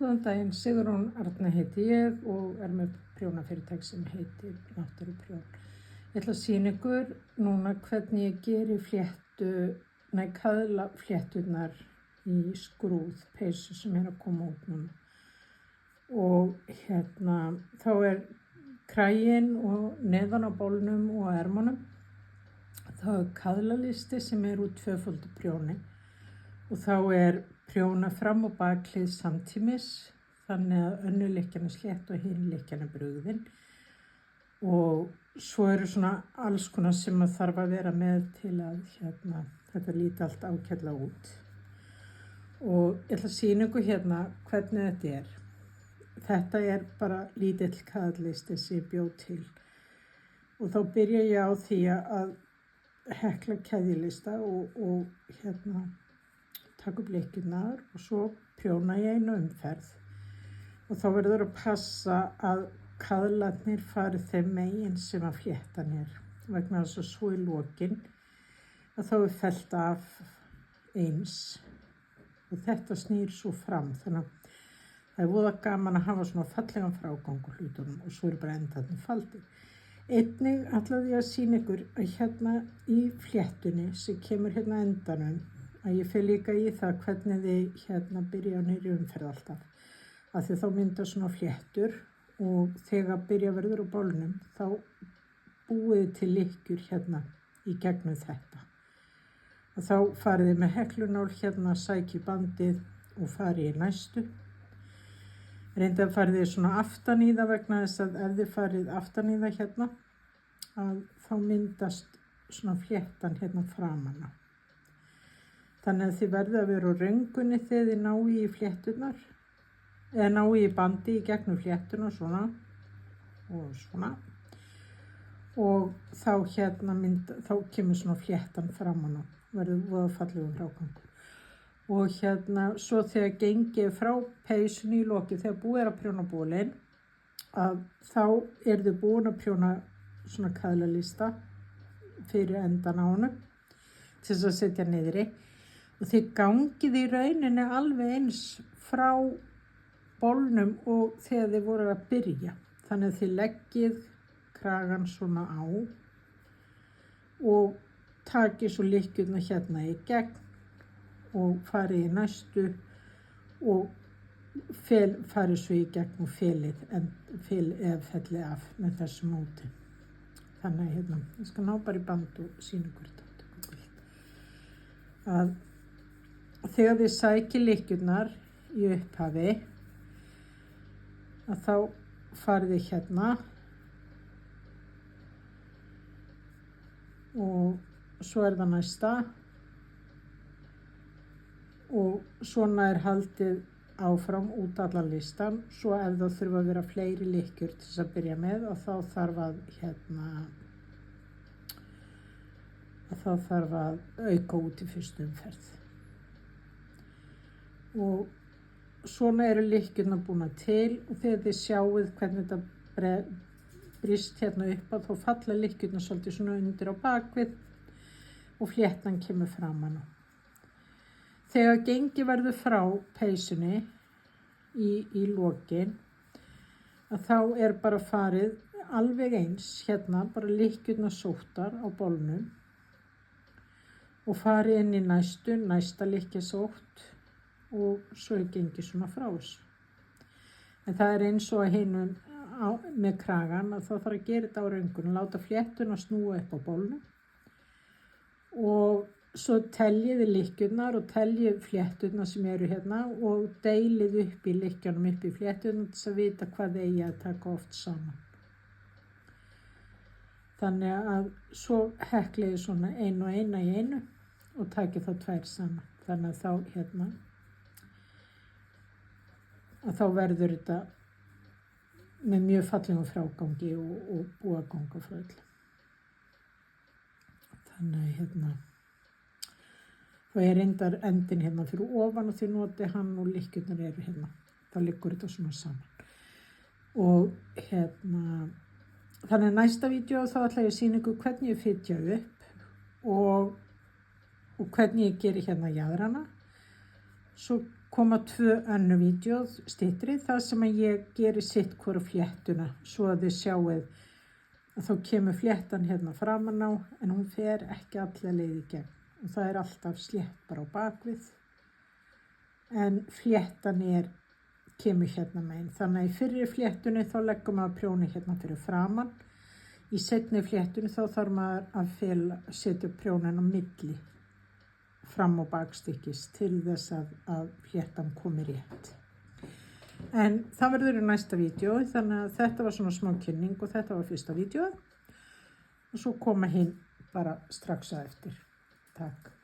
Góðan daginn, Sigrún Arna heiti ég og er með prjónafyrirtæki sem heitir Náttúruprjón. Ég ætla að sýna ykkur núna hvernig ég geri kaðla flétturnar í skrúð peysu sem er að koma út núna. Og þá er kraginn og neðan á bólnum og ermunum. Þá er kaðlalisti sem er úr tvöföldu prjóni og þá er prjóna fram og bakhlið samtímis þannig að önnur lykkjan er slétt og hin lykkjan er brugðin. Og svo eru svona alls konar sem að þarf að vera með til að þetta líti allt ágætlega út. Og ég ætla að sýna ykkur hvernig þetta er. Þetta er bara lítill kaðallisti sem ég bjó til. Og þá byrja ég á því að hekla keðjulista og taka upp lykkjurnar og svo prjóna ég einu umferð. Og þá verður að passa að kaðlarnir fari þeim megin sem að fléttan er. Vegna þess að svo í lokin að þá er fellt af eins. Og þetta snýr svo fram. Þannig að það er voða gaman að hafa svona fallegan frágang á hlutunum og svo er bara endarnir faldir. Einnig ætlaði ég að sýna ykkur að í fléttunni sem kemur endanum að ég fer líka í það hvernig þið byrja á niðri umferð alltaf. Af því þá mynda svona fléttur og þegar byrja verður á bólnum þá búið til lykkjur í gegnum þetta. Og þá farið þið með heklunál sækið bandið og farið í næstu. Reyndar farið þið svona aftan í það vegna þess að ef þið farið aftan í það að þá myndast svona fléttan framan á. Þannig að þið verða að vera á röngunni þegar þið náið í flétturnar eða náið í bandi í gegnum fléttuna svona og svona. Og þá kemur svona fléttan framan á, verður voða fallegur frágangur. Og svo þegar gengið frá peysunni í lokið, þegar búið að prjóna bólinn, að þá þið búin að prjóna svona kaðlalista fyrir endan á honum til þess að setja niðri. Og þið gangið í rauninni alveg eins frá bólnum og þegar þið voru að byrja. Þannig að þið leggið kragan svona á og takið svo lykkjurnar í gegn og farið í næstu og farið svo í gegn og fellið af með þessu móti. Þannig að ég skal ná bara í band og sýna ykkur þetta. Að þegar þið sækið lykkjurnar í upphafi að þá farið þið og svo er það næsta. Og svona er haldið áfram út allan listan. Svo ef það þurfa að vera fleiri lykkjur til þess að byrja með og þá þarf að auka út í fyrstu umferð. Og svona eru lykkjurnar búnar til og þegar þið sjáið hvernig þetta brýst upp að þá falla lykkjurnar svolítið svona undir á bakvið og fléttan kemur framan á. Þegar gengið verður frá peysunni í lokin, að þá er bara farið alveg eins, bara lykkjurnar sóttar á bólnum og farið inn í næsta lykkja sótt og svo er gengið svona frá þessu. En það er eins og hinum með kragan að þá þarf að gera þetta á röngunum, láta fléttuna snúa upp á bólnum og svo teljið lykkjurnar og teljið flétturnar sem eru og deilið upp í lykkjunum upp í flétturnar til að vita hvað þið eigi að taka oft saman. Þannig að svo heklið svona einu og eina í einu og takið þá tvær saman. Þannig að þá verður þetta með mjög fallegum frágangi og búaganga frá öll. Þannig að og ég reyndar endin fyrir ofan og þið notið hann og lykkjurnar eru þá liggur þetta svona saman. Og þannig að næsta vídeo þá ætla ég að sýna ykkur hvernig ég fitja upp og hvernig ég geri jaðrana. Svo koma 2 önnu vídeóð styttri þar sem að ég geri sitt hvora fléttuna svo að þið sjáið að þá kemur fléttan hérna framan á en hún fer ekki alla leið í gegn og það alltaf slétt bara á bakvið en fléttan kemur hérna megin. Þannig að í fyrri fléttunni þá leggur maður prjóni hérna fyrir framan. Í seinni fléttunni þá þarf maður að setja prjónin á milli fram og bakstykkis til þess að fléttan komi rétt. En það verður í næsta vídeó þannig að þetta var svona smá kynning og þetta var fyrsta vídeóð og svo koma hinn bara strax á eftir. Takk.